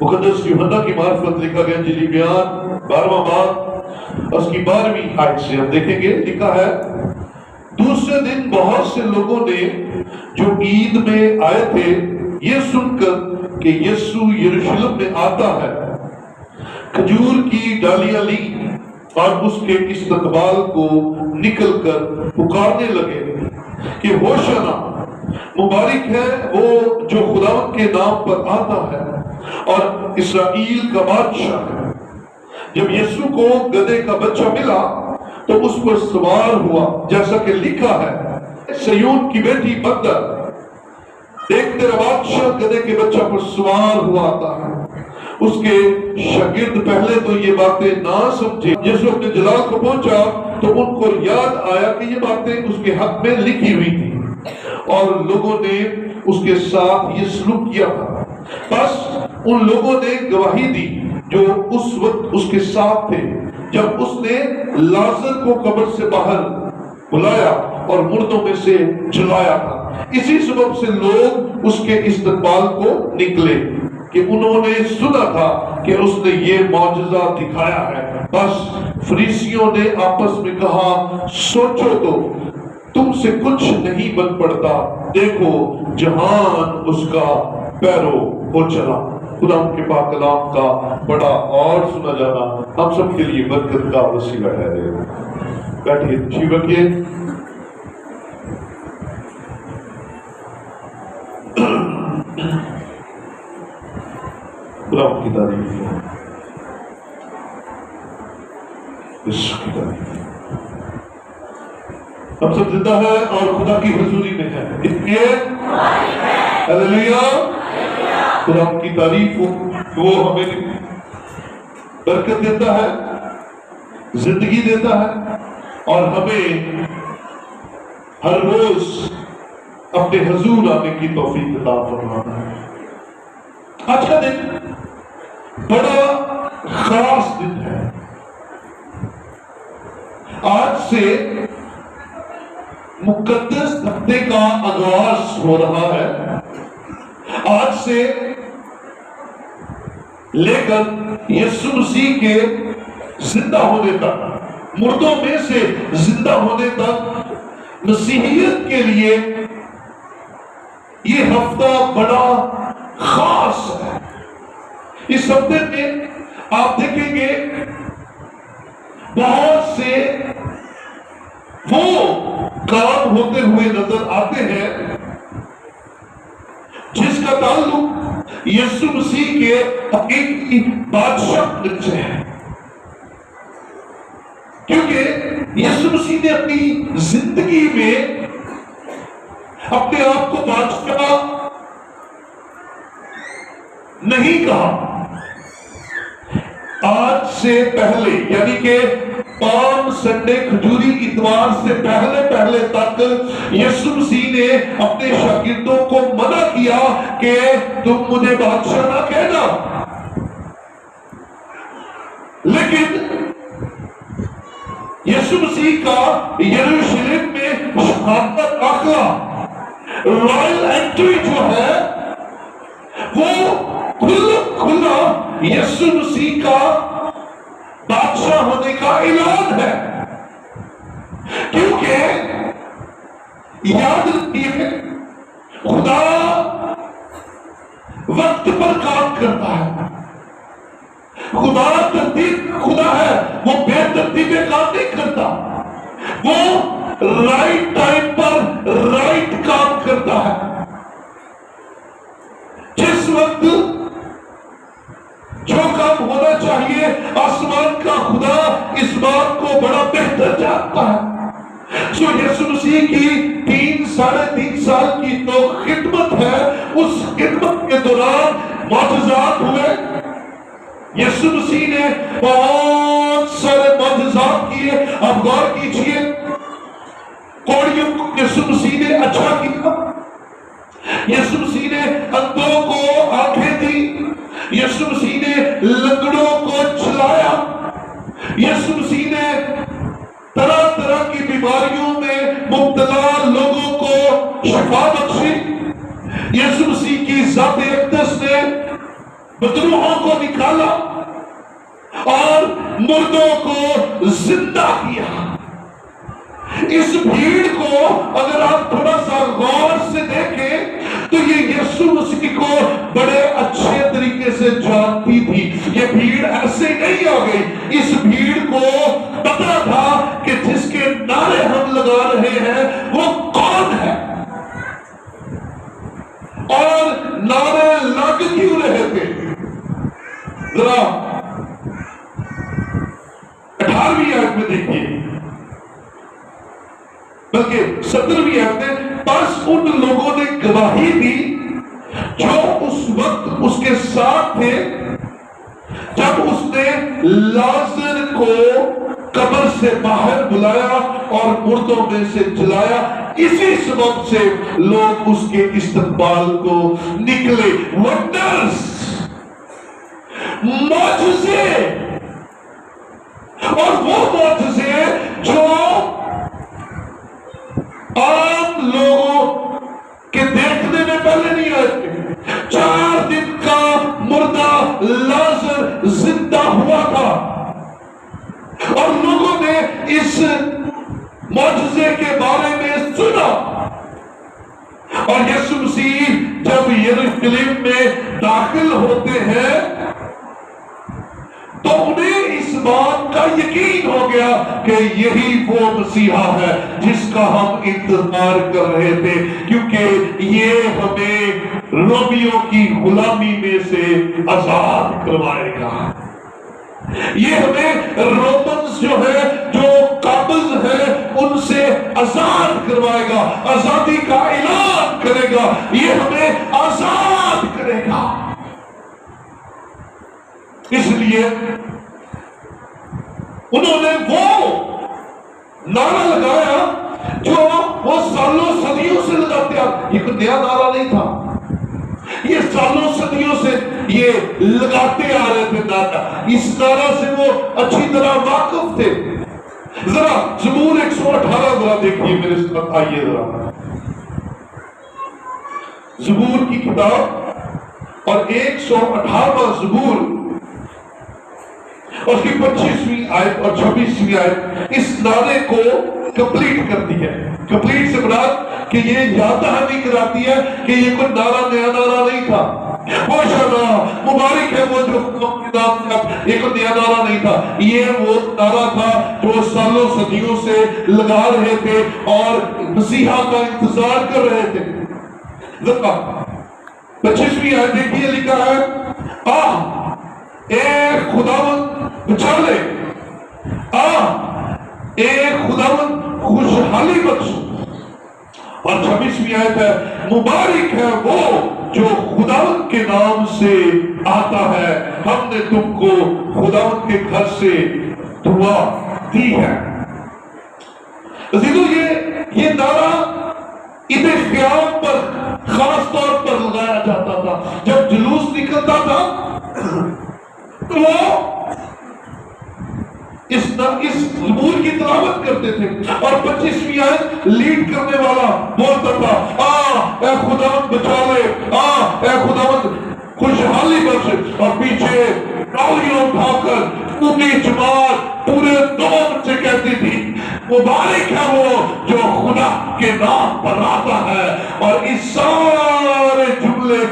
مقدس یوحنا کی معرفت لکھا گیا انجیلی بیان 12واں باب اس کی 12ویں آیت سے ہم دیکھیں گے، لکھا ہے دوسرے دن بہت سے لوگوں نے جو عید میں آئے تھے یہ سن کر کہ یسوع یروشلم میں آتا ہے کھجور کی ڈالیاں لی اور اس کے استقبال کو نکل کر پکارنے لگے کہ ہوشنا مبارک ہے وہ جو خداوند کے نام پر آتا ہے اور اسرائیل کا بادشاہ ہے۔ جب یسوع کو گدھے کا بچہ ملا تو اس پر سوار ہوا، جیسا کہ لکھا ہے سیون کی بیٹی مگدل دیکھ تیرا بادشاہ گدھے کے بچہ پر سوار ہوا آتا ہے۔ اس کے شاگرد پہلے تو یہ باتیں نہ سمجھے، یسوع اپنے جلال کو پہنچا تو ان کو یاد آیا کہ یہ باتیں اس کے حق میں لکھی ہوئی تھی اور لوگوں نے اس کے ساتھ یہ سلوک کیا تھا۔ بس ان لوگوں نے گواہی دی جو اس وقت اس کے ساتھ تھے جب اس نے لازر کو قبر سے باہر بلایا اور مردوں میں سے جلایا تھا۔ اسی سبب سے لوگ اس کے استقبال کو نکلے کہ انہوں نے سنا تھا کہ اس نے یہ معجزہ دکھایا ہے۔ بس فریسیوں نے آپس میں کہا سوچو تو تم سے کچھ نہیں بن پڑتا، دیکھو جہان اس کا پیرو ہو چلا۔ خدا کے پاک کلام کا بڑا اور سنا جانا ہم سب کے لیے برکت کا وسیلہ ہے۔ بیٹھیے تشریف رکھیے۔ خدا کی تعریف ہے، یسوع کی تعریف ہے۔ ہم سب زندہ ہیں اور خدا کی حضوری میں ہیں، اس لیے ہلیلویا، خدا کی تعریف ہو کہ وہ ہمیں برکت دیتا ہے، زندگی دیتا ہے اور ہمیں ہر روز اپنے حضور آنے کی توفیق عطا فرماتا ہے۔ آج کا دن بڑا خاص دن ہے۔ آج سے مقدس ہفتے کا آغاز ہو رہا ہے۔ آج سے لے کر یسوع مسیح کے زندہ ہونے تک، مردوں میں سے زندہ ہونے تک مسیحیت کے لیے یہ ہفتہ بڑا خاص ہے۔ اس ہفتے میں آپ دیکھیں گے بہت سے وہ کام ہوتے ہوئے نظر آتے ہیں جس کا تعلق یسوع مسیح کے حقیقی بادشاہ سے ہے، کیونکہ یسوع مسیح نے اپنی زندگی میں اپنے آپ کو بادشاہ نہیں کہا۔ آج سے پہلے یعنی کہ پام سنڈے کھجوری اتوار سے پہلے تک یسوع مسیح نے اپنے شاگردوں کو منع کیا کہ تم مجھے بادشاہ نہ کہنا، لیکن یسوع مسیح کا یروشلم میں شہادت داخلہ، رائل انٹری جو ہے وہ کھلا یسوع مسیح کا بادشاہ ہونے کا اعلان ہے۔ کیونکہ یاد رکھیے خدا وقت پر کام کرتا ہے، خدا ترتیب خدا ہے، وہ بے ترتیبی کام نہیں کرتا، وہ رائٹ ٹائم پر رائٹ کام کرتا ہے۔ جس وقت جو کام ہونا چاہیے آسمان کا خدا اس بات کو بڑا بہتر جانتا ہے۔ جو یسوع مسیح کی 3.5 سال کی تو خدمت ہے، اس خدمت کے دوران معجزات ہوئے۔ یسوع مسیح نے بہت سارے معجزات کیے۔ آپ غور کیجئے، کوڑیوں کو یسوع مسیح نے اچھا کیا، یسوع مسیح نے اندھوں کو آنکھیں دی، یسوع مسیح نے لنگڑوں کو چلایا، یسوع مسیح نے طرح طرح کی بیماریوں میں مبتلا لوگوں کو شفا بخشی۔ یسوع مسیح کی ذات اقدس نے مجروحوں کو نکالا اور مردوں کو زندہ کیا۔ اس بھیڑ کو اگر آپ تھوڑا سا غور سے دیکھیں تو یہ یسوع مسیح کو بڑے اچھے طریقے سے جانتی تھی۔ یہ بھیڑ ایسے نہیں آ گئی، اس بھیڑ کو پتا تھا کہ جس کے نعرے ہم لگا رہے ہیں وہ کون ہے اور نعرے لگ کیوں رہے تھے۔ ذرا 18ویں آیت میں دیکھیے، بلکہ 17ویں آیت میں، بس ان لوگوں نے گواہی دی جو اس وقت اس کے ساتھ تھے جب اس نے لازر کو قبر سے باہر بلایا اور مردوں میں سے جلایا۔ اسی سبب سے لوگ اس کے استقبال کو نکلے۔ ونڈرز، معجزے، اور وہ معجزے جو عام لوگوں کے دیکھنے میں پہلے نہیں آئے تھے۔ 4 دن کا مردہ لازر زندہ ہوا تھا اور لوگوں نے اس معجزے کے بارے میں سنا، اور یسوع مسیح جب یروشلم میں داخل ہوتے ہیں تو انہیں اس بات کا یقین ہو گیا کہ یہی وہ مسیحا ہے جس کا ہم انتظار کر رہے تھے، کیونکہ یہ ہمیں رومیوں کی غلامی میں سے آزاد کروائے گا۔ یہ ہمیں رومنز جو ہے، جو قابض ہے، ان سے آزاد کروائے گا، آزادی کا اعلان کرے گا، یہ ہمیں آزاد کرے گا۔ اس لیے انہوں نے وہ نعرہ لگایا جو وہ سالوں صدیوں سے لگاتے ہیں۔ یہ کوئی نیا نعرہ نہیں تھا، یہ سالوں صدیوں سے یہ لگاتے آ رہے تھے نعرہ۔ اس نعرہ سے وہ اچھی طرح واقف تھے۔ ذرا زبور 118 ذرا دیکھیے میرے ساتھ، آئیے ذرا زبور کی کتاب اور 118واں زبور اور اس کی 25ویں آیت اور 26ویں آیت اس نعرے کو کمپلیٹ کرتی ہے۔ کمپلیٹ سے مراد کہ یہ یاد دہانی کراتی ہے کہ یہ کوئی نعرہ نیا نعرہ نہیں تھا۔ مبارک ہے وہ جو نام کا، یہ کوئی نیا نعرہ نہیں تھا، یہ وہ نعرہ تھا جو سالوں صدیوں سے لگا رہے تھے اور مسیحا کا انتظار کر رہے تھے۔ 25ویں آیت دیکھیے، لکھا ہے اے خداوند بچا لے، اے خداوند خوشحالی بخش۔ اور 26ویں آیت ہے، مبارک ہے وہ جو خداوند کے نام سے آتا ہے، ہم نے تم کو خداوند کے گھر سے دعا دی ہے۔ عزیزو، یہ نعرہ عید قیام پر خاص طور پر لگایا جاتا تھا۔ جب جلوس نکلتا تھا تو وہ اس زبور کی تلاوت کرتے تھے اور 25ویں آیت لیڈ کرنے والا بولتا تھا، اے خداوند بچا لے، اے خداوند خوشحالی بخش، اور پیچھے تالیاں اٹھا کر پوری جماعت پورے دور سے کہتی تھی، مبارک ہے وہ جو خدا کے نام پر آتا ہے۔ اور اس سارے جملے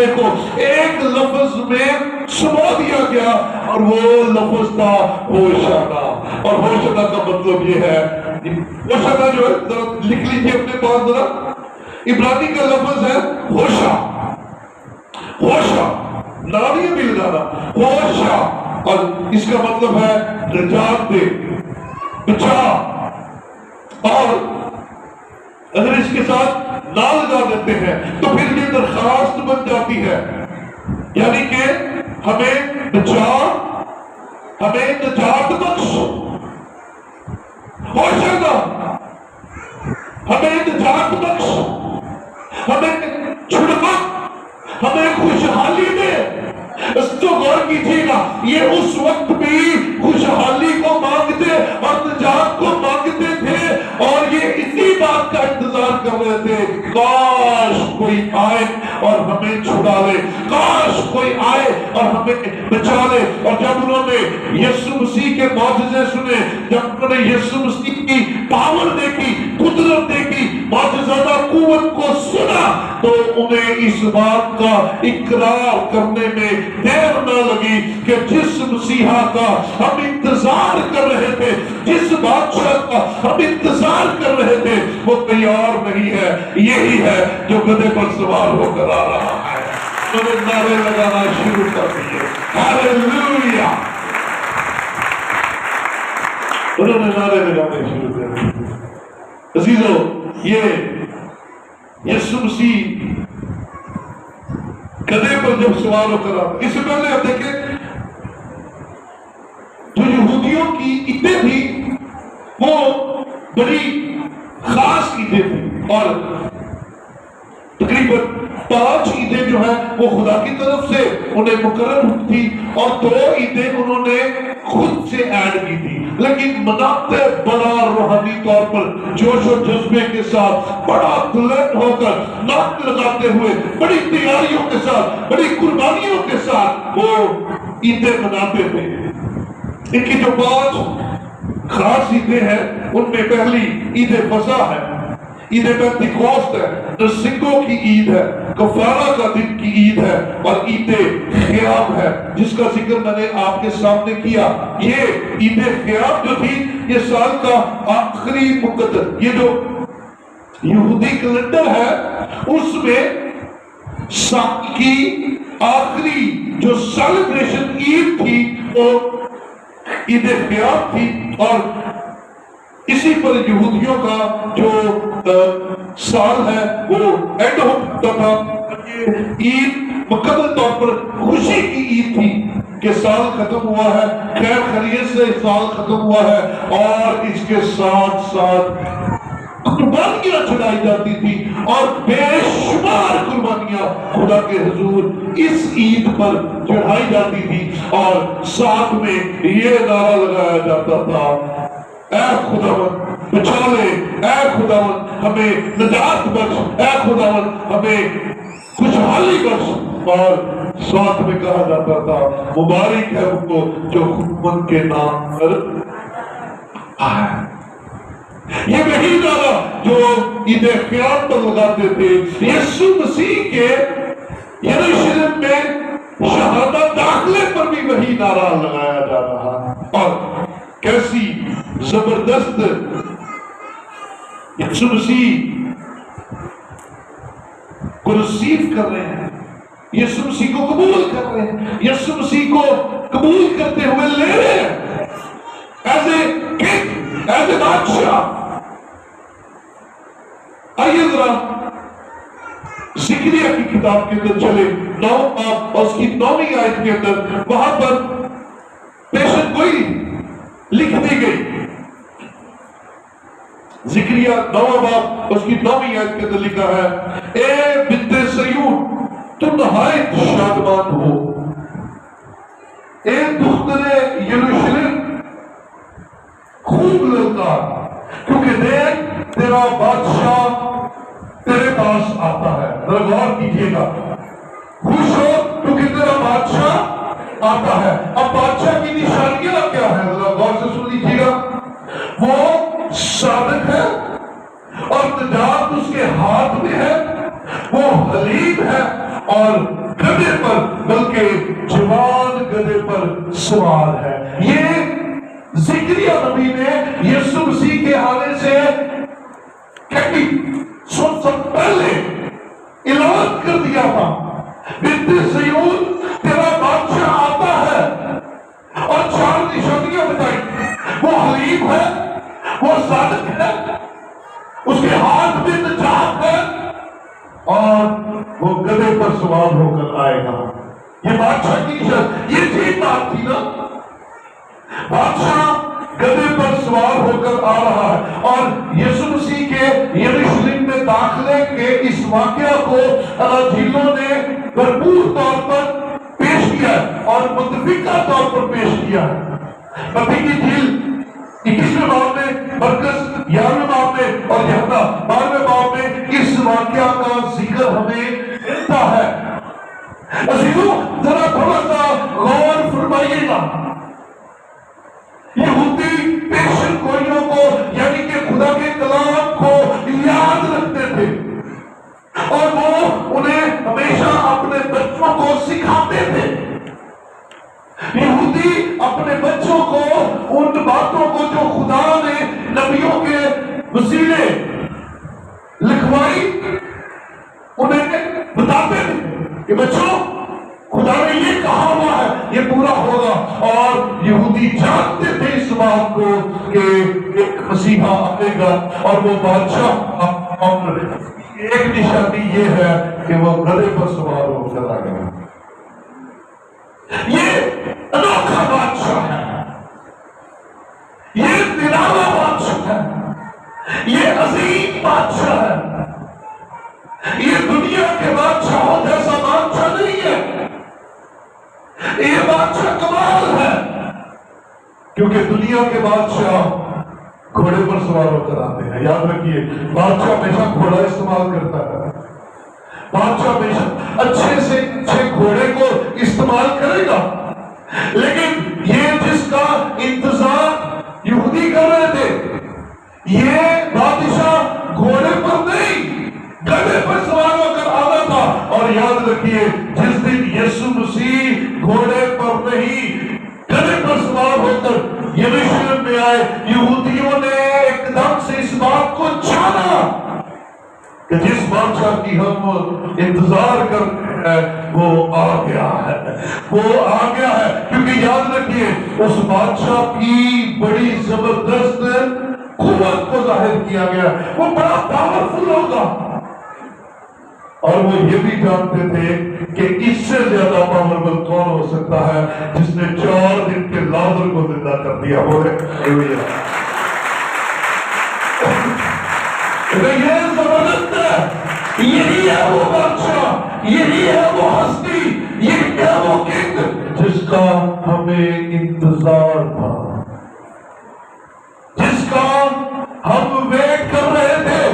کو ایک لفظ میں سمو دیا گیا اور وہ لفظ تھا ہوشنا۔ اور ہوشنا کا مطلب یہ ہے، ہوشنا جو ہے ذرا لکھ لیجیے اپنے پاس، ذرا عبرانی کا لفظ ہے ہوشا، ہوشا ناریہ بھی لگانا، ہوشا، اور اس کا مطلب ہے نجات دے، بچا۔ اور اگر اس کے ساتھ نہ لگا دیتے ہیں تو پھر یہ درخواست بن جاتی ہے، یعنی کہ ہمیں بچا، ہمیں نجات بخش، ہوشنا، ہمیں نجات بخش، ہمیں چھڑا، ہمیں خوشحالی دے۔ اس تو غور کیجیے گا، یہ اس وقت بھی خوشحالی کو مانگتے اور نجات کو مانگتے تھے، اور یہ اسی بات کا انتظار کر رہے تھے، کاش کوئی آئے اور ہمیں چھڑا لے، کاش آئے اور ہمیں بچا لے۔ اور جب انہوں نے یسوع مسیح کے معجزے سنے، جب انہوں نے یسوع مسیح کی پاور دیکھی، قدرت دیکھی، معجزہ قوت کو سنا، تو انہیں اس بات کا اقرار کرنے میں دیر نہ لگی کہ جس مسیحا کا ہم انتظار کر رہے تھے، جس بادشاہ کا ہم انتظار کر رہے تھے، وہ تیار نہیں ہے، یہی ہے جو گدھے پر سوار ہو کر آ رہا ہے۔ انہوں نے نعرے لگانا شروع کر دیے، ہاللویا، انہوں نے نعرے لگانے شروع کر دیے۔ عزیزو، یہ یسوع مسیح گدھے پر جب سوار ہو کر آتا، اس سے پہلے آپ دیکھیں جو یہودیوں کی عیدیں تھی وہ بڑی خاص عیدیں تھی، اور تقریباً 5 عیدیں جو ہیں وہ خدا کی طرف سے انہیں مقرر ہوئی تھی، اور 2 عیدیں انہوں نے خود سے ایڈ کی تھی، لیکن مناتے بڑا روحانی طور پر جوش و جذبے کے ساتھ، بڑا بلند ہو کر، نعت لگاتے ہوئے، بڑی تیاریوں کے ساتھ، بڑی قربانیوں کے ساتھ وہ عیدیں مناتے تھے۔ ان کی جو 5 خاص عیدیں ہیں، ان میں پہلی عید فصح ہے، عید پینتیکوست ہے، نرسنگوں کی عید ہے، کفارہ کا دن کی عید ہے، اور عید خیام ہے، جس کا ذکر میں نے آپ کے سامنے کیا۔ یہ عید خیام جو تھی، یہ سال کا آخری مقدس، یہ جو یہودی کیلنڈر ہے اس میں سال کی آخری جو سیلیبریشن عید تھی وہ عید خیام تھی، اور اسی پر یہودیوں کا جو سال ہے وہ اینڈ ہوتا تھا۔ عید مکمل طور پر خوشی کی عید تھی کہ سال ختم ہوا ہے، خیر خیریت سے سال ختم ہوا ہے، اور اس کے ساتھ ساتھ قربانیاں چڑھائی جاتی تھی، اور بے شمار قربانیاں خدا کے حضور اس عید پر چڑھائی جاتی تھی، اور ساتھ میں یہ نعرہ لگایا جاتا تھا، اے خداوند بچا لے، اے خداوند ہمیں نجات بخش، اے خداوند ہمیں خوشحالی بخش، اور ساتھ میں کہا جاتا تھا مبارک ہے ان کو جو خداوند کے نام پر آئے۔ یہ وہی نعرہ جو عید قیام پر لگاتے تھے، یسوع مسیح کے یروشلم میں شہادہ داخلے پر بھی وہی نعرہ لگایا جا رہا ہے۔ اور کیسی زبردست یسوع مسیح کو ریسیو کر رہے ہیں، یسوع مسیح کو قبول کر رہے ہیں، یسوع مسیح کو قبول کرتے ہوئے لے رہے ہیں as a king, as a بادشاہ۔ آئیے ذرا زکریا کی کتاب کے اندر چلے، 9 باب اور اس کی 9ویں آیت کے اندر، وہاں پر پیشن گوئی لکھ دی گئی۔ زکریا 9 باب اس کی 9ویں آیت کے اندر لکھا ہے، اے بنت صیون تم نہایت شادمان ہو، اے دختر یروشلم خوب للکار، کیونکہ دیکھ تیرا بادشاہ تیرے پاس آتا ہے۔ غور کیجیے گا، خوش ہو کیونکہ تیرا بادشاہ آتا ہے۔ اب بادشاہ کی نشانیاں کیا ہے؟ غور سے سن لیجیے گا، وہ صادق ہے اور نجات اس کے ہاتھ میں ہے، وہ حلیم ہے اور گدھے پر، بلکہ جوان گدھے پر سوار ہے۔ یہ زکریا نبی نے یسوع مسیح کے آنے سے سب پہلے اعلان کر دیا تھا، بنت صیون تیرا بادشاہ آتا ہے، اور 4 نشانیاں بتائی، وہ حلیم ہے، وہ صادق ہے، اس کے ہاتھ میں نجات ہے، اور وہ گدھے پر سوار ہو کر آئے گا۔ یہ بادشاہ کی نشان، یہ ٹھیک بات تھی نا، بادشاہ گدھے پر سوار ہو کر آ رہا ہے، اور یسوع مسیح کے یروشلم میں داخلے کے اس واقعہ کو اناجیلوں نے بھرپور طور پر پیش کیا اور متفقہ طور پر پیش کیا ہے۔ متی کی انجیل 21ویں باب میں، مرکز 11ویں باب میں، اور یوحنا 12ویں باب میں اس واقعہ کا ذکر ہمیں ملتا ہے۔ عزیزو، ذرا غور فرمائیے گا، یہودی پیشن گوئیوں کو یعنی کہ خدا کے کلام کو یاد رکھتے تھے اور وہ انہیں ہمیشہ اپنے بچوں کو سکھاتے تھے۔ یہودی اپنے بچوں کو ان باتوں کو جو خدا نے نبیوں کے وسیلے لکھوائی انہیں بتاتے تھے کہ بچوں خدا نے یہ کہا ہوا ہے یہ پورا ہوگا، اور یہودی جانتے تھے اس بات کو کہ ایک مسیحا آئے گا اور وہ بادشاہ، اور ایک نشانی یہ ہے کہ وہ گدھے پر سوار ہو کر آ گیا۔ یہ انوکھا بادشاہ ہے، یہ نرالا بادشاہ ہے، یہ عظیم بادشاہ ہے، یہ دنیا کے بادشاہوں جیسا بادشاہ نہیں ہے، یہ بادشاہ کمال ہے، کیونکہ دنیا کے بادشاہ گھوڑے پر سوار ہو کر آتے ہیں۔ یاد رکھیے بادشاہ ہمیشہ گھوڑا استعمال کرتا ہے، بادشاہ ہمیشہ اچھے سے اچھے گھوڑے کو استعمال کرے گا، لیکن یہ جس کا انتظار یہودی کر رہے تھے، یہ بادشاہ گھوڑے پر نہیں گدھے پر سوار ہو کر آنا تھا۔ اور یاد رکھیے جس دن یسوع مسیح گھوڑے پر نہیں گدھے پر سوار ہو کر یروشلم میں آئے، یہودیوں نے ایک دم سے اس بات کو جانا کہ جس بادشاہ کی ہم انتظار کر رہے ہیں وہ آ گیا ہے، وہ آ گیا ہے۔ کیونکہ یاد رکھیے اس بادشاہ کی بڑی زبردست قوت کو ظاہر کیا گیا، وہ بڑا پاورفل ہوگا، اور وہ یہ بھی جانتے تھے کہ اس سے زیادہ پاورفل کون ہو سکتا ہے جس نے 4 دن کے لازر کو زندہ کر دیا ہو۔ یہ زبردست ہے، یہی ہے وہ بادشاہ، یہی ہے وہ ہستی، یہی ہے وہ کنگ جس کا ہمیں انتظار تھا، جس کا ہم ویٹ کر رہے تھے،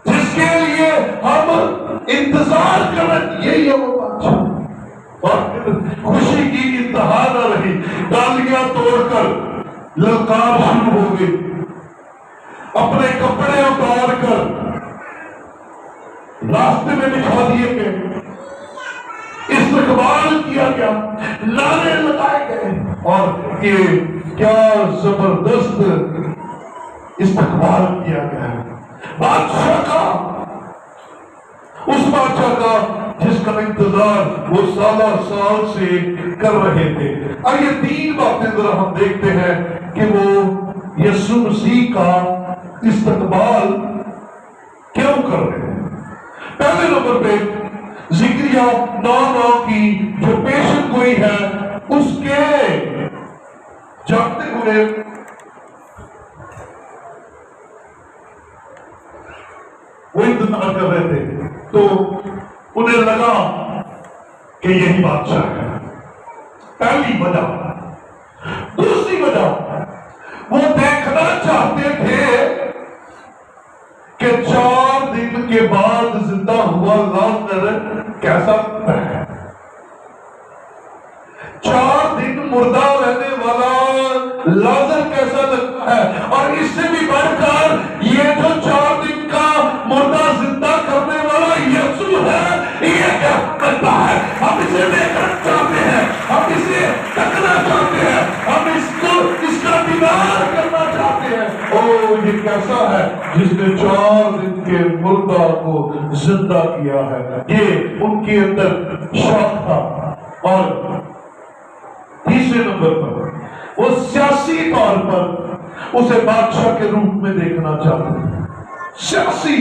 جس کے لیے ہم انتظار کر رہے، یہی ہے وہ بادشاہ۔ اور خوشی کی انتہا نہ رہی، ڈالیاں توڑ کر للکار شروع ہو گئی، اپنے کپڑے اتار کر راستے میں بچھا دیے گئے، استقبال کیا گیا، نعرے لگائے گئے، اور یہ کیا زبردست استقبال کیا گیا بادشاہ کا، اس بادشاہ کا جس کا انتظار وہ سالہ سال سے کر رہے تھے۔ آئیے 3 باتیں ذرا ہم دیکھتے ہیں کہ وہ یسوع مسیح کا استقبال کیوں کر رہے ہیں۔ پہلے نمبر پہ ذکریہ 9:9 کی جو پیشن گوئی ہے اس کے جانتے ہوئے وہ انتظار کر رہے تھے، تو انہیں لگا کہ یہی بادشاہ ہے، پہلی وجہ۔ دوسری وجہ وہ دیکھنا چاہتے تھے کہ 4 دن کے بعد زندہ ہوا لازر کیسا ہے، 4 دن مردہ رہنے والا لازر کیسا لگتا ہے، اور اس سے بھی بڑھ کر یہ جو 4 دن کا مردہ زندہ کرنے والا یسوع ہے یہ کیا کرتا ہے۔ ہم اسے دیکھنا چاہتے ہیں، ہم اسے تکنا چاہتے ہیں، ہم اس کا دیدار کرنا چاہتے ہیں۔ او یہ کیسا ہے جس نے 4 دن کے مردہ کو زندہ کیا ہے، یہ ان کے اندر شوق تھا۔ اور تیسرے نمبر پر وہ سیاسی طور پر اسے بادشاہ کے روپ میں دیکھنا چاہتے ہیں، سیاسی،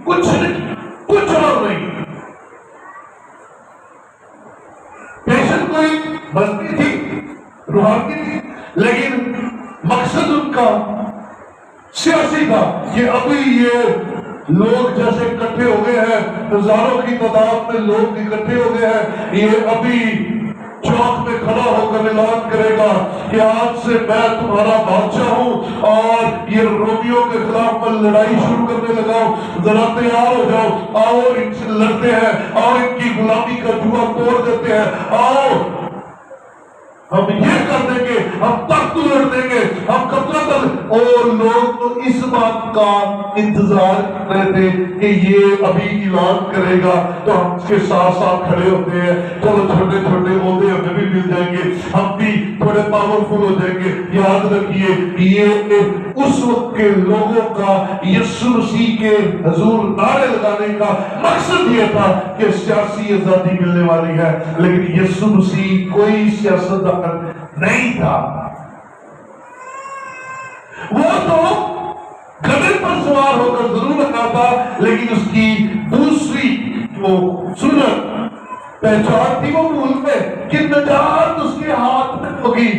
کچھ نہیں، کچھ اور نہیں۔ پیشن کوئی بستی تھی، روحانی تھی، لیکن مقصد ان کا سیاسی تھا کہ ابھی یہ لوگ جیسے اکٹھے ہو گئے ہیں، ہزاروں کی تعداد میں لوگ اکٹھے ہو گئے ہیں، یہ ابھی چوک میں کھڑا ہو کر اعلان کرے گا کہ آج سے میں تمہارا بادشاہ ہوں اور یہ رومیوں کے خلاف میں لڑائی شروع کرنے لگا ہوں، ذرا تیار ہو جاؤ، آؤ ان سے لڑتے ہیں، آؤ ان کی غلامی کا جوا توڑ دیتے ہیں، آؤ ہم یہ کر دیں گے، ہم تخت الٹ دیں گے، ہم قبضہ کر۔ اور لوگ تو اس بات کا انتظار کر رہے تھے کہ یہ ابھی اعلان کرے گا تو ہم اس کے ساتھ ساتھ کھڑے ہوتے ہیں، چلو چھوٹے چھوٹے عہدے ہمیں بھی مل جائیں گے، ہم بھی تھوڑے پاورفل ہو جائیں گے۔ یاد رکھیے یہ اس وقت کے لوگوں کا یسوع مسیح کے حضور نعرے لگانے کا مقصد یہ تھا کہ سیاسی آزادی ملنے والی ہے، لیکن یسوع مسیح کوئی سیاست نہیں تھا۔ وہ تو گدھے پر سوار ہو کر ضرور رکھا تھا، لیکن اس کی دوسری جو صورت پہچان تھی وہ بھول میں کہ نجات اس کے ہاتھ میں ہوگی،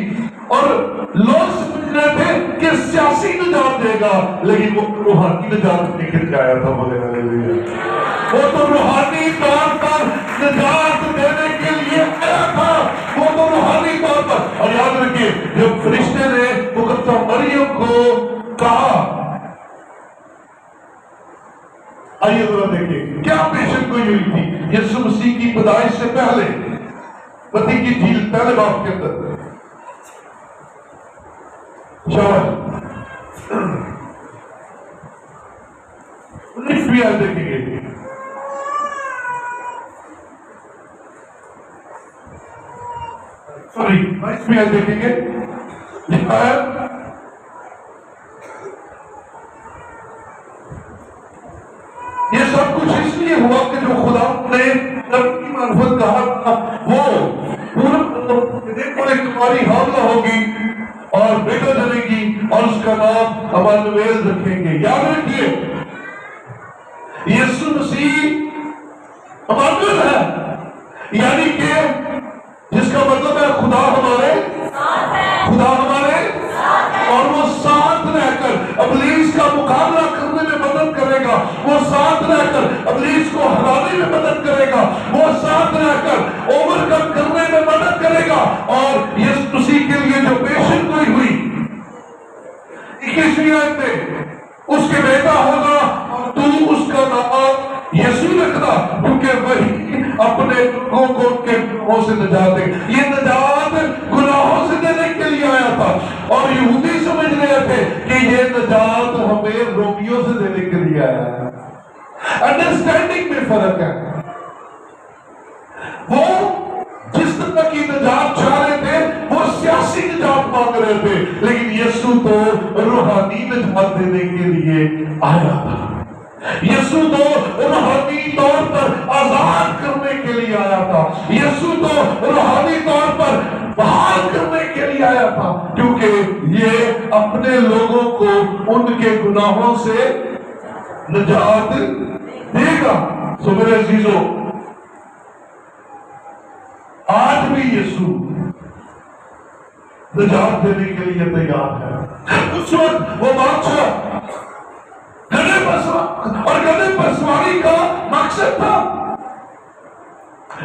اور لوگ سمجھ رہے تھے کہ سیاسی نجات دے گا، لیکن وہ روحانی نجات لے کر کے آیا تھا۔ بولے ہاللیلویا۔ وہ تو روحانی طور پر نجات دینے کے لیے آیا تھا، وہ تو روحانی طور پر۔ اور یاد رکھیے جب فرشتے نے مقدسہ مریم کو کہا، آئیے ذرا دیکھیں کیا پیشن گوئی ہوئی تھی یسوع مسیح کی پیدائش سے پہلے، متی کی جھیل پہلے باب کے اندر۔ شاباش، 19ویں آیت دیکھیں گے۔ سوری 22ویں آیت دیکھیں گے۔ لکھا ہے یہ سب کچھ اس لیے ہوا کہ جو خدا نے رب کی معرفت کہا تھا وہ پورا دیکھو ایک تمہاری حاملہ ہوگی اور بیٹا جنے گی اور اس کا نام امانویل رکھیں گے۔ یاد رکھیے یسوع مسیح امانویل ہے، یعنی کہ جس کا مطلب ہے خدا ہمارے اور وہ ساتھ رہ کر ابلیس کا مقابلہ کرنے میں مدد کرے گا، وہ ساتھ رہ کر ابلیس کو ہرانے میں مدد کرے گا، وہ ساتھ رہ کر اوور کم کرنے میں مدد کرے گا۔ اور یسوع مسیح کے لیے جو پیشن گوئی ہوئی 21ویں آیت میں، اس کے بیٹا ہوگا اور تو اس کا نام یسوع رکھنا، کیونکہ وہی اپنے لوگوں کو ان کے گناہوں سے نجات دے۔ یہ نجات گناہوں سے دینے کے لیے آیا تھا، اور یہودی سمجھ رہے تھے کہ یہ نجات ہمیں رومیوں سے دینے کے لیے آیا ہے۔ انڈرسٹینڈنگ میں فرق ہے۔ وہ جس طرح کی نجات چاہ رہے تھے وہ سیاسی نجات مانگ رہے تھے، لیکن یسوع تو روحانی نجات دینے کے لیے آیا تھا۔ یسوع تو روحانی طور پر آزاد کرنے کے لیے آیا تھا، یسوع تو روحانی طور پر بحال کرنے کے لیے آیا تھا، کیونکہ یہ اپنے لوگوں کو ان کے گناہوں سے نجات دے گا۔ سو میرے عزیزو، آج بھی یسوع نجات دینے کے لیے تیار ہے۔ اس وقت وہ بادشاہ گدھے پر سوار، اور گدھے پر سواری کا مقصد تھا،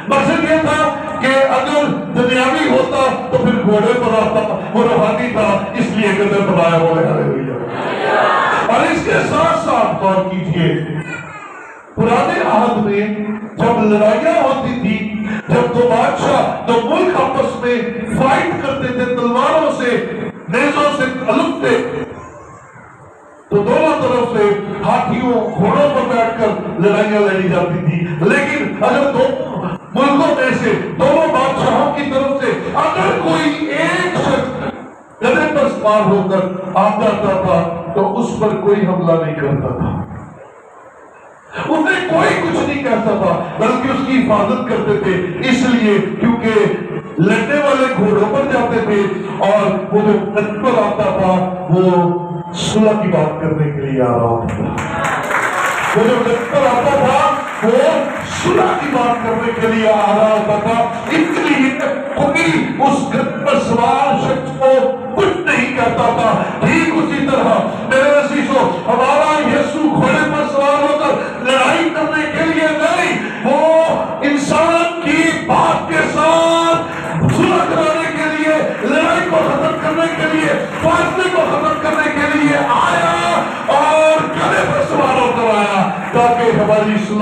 مقصد یہ تھا کہ اگر دنیاوی ہوتا تو پھر گھوڑے پر آتا، وہ روحانی تھا اس لیے گدھے پر آیا۔ بولے ہاللیلویا۔ اور اس کے ساتھ ساتھ غور کیجئے، پرانے عہد میں جب لڑائیاں ہوتی تھی، جب دو بادشاہ دو ملک آپس میں فائٹ کرتے تھے، تلواروں سے نیزوں سے تلکتے، تو دونوں طرف سے ہاتھیوں گھوڑوں پر بیٹھ کر لڑائیاں لڑی جاتی تھی۔ لیکن اگر دو ملکوں میں سے دونوں بادشاہوں کی طرف سے اگر کوئی ایک شخص گدھے پر سوار ہو کر آ جاتا تھا تو اس پر کوئی حملہ نہیں کرتا تھا، اسے کوئی کچھ نہیں کہتا تھا، بلکہ اس کی حفاظت کرتے تھے، اس لیے کیونکہ لڑنے والے گھوڑوں پر جاتے تھے اور وہ جو گدھے پر آتا تھا وہ صلح کی بات کرنے کے لیے آ رہا ہوتا تھا، وہ جو گدھے پر آتا تھا وہ صلح کی بات کرنے کے لیے آ رہا ہوتا تھا، اس لیے کوئی اس گدھے پر سوار شخص کو کچھ نہیں کہتا تھا۔ ٹھیک اسی طرح میرے عزیزو، ہمارا یسوع گھوڑے پر سوار ہو کر لڑائی کرنے کے لیے نہیں، وہ انسان کی بات کے ساتھ صلح کرانے کے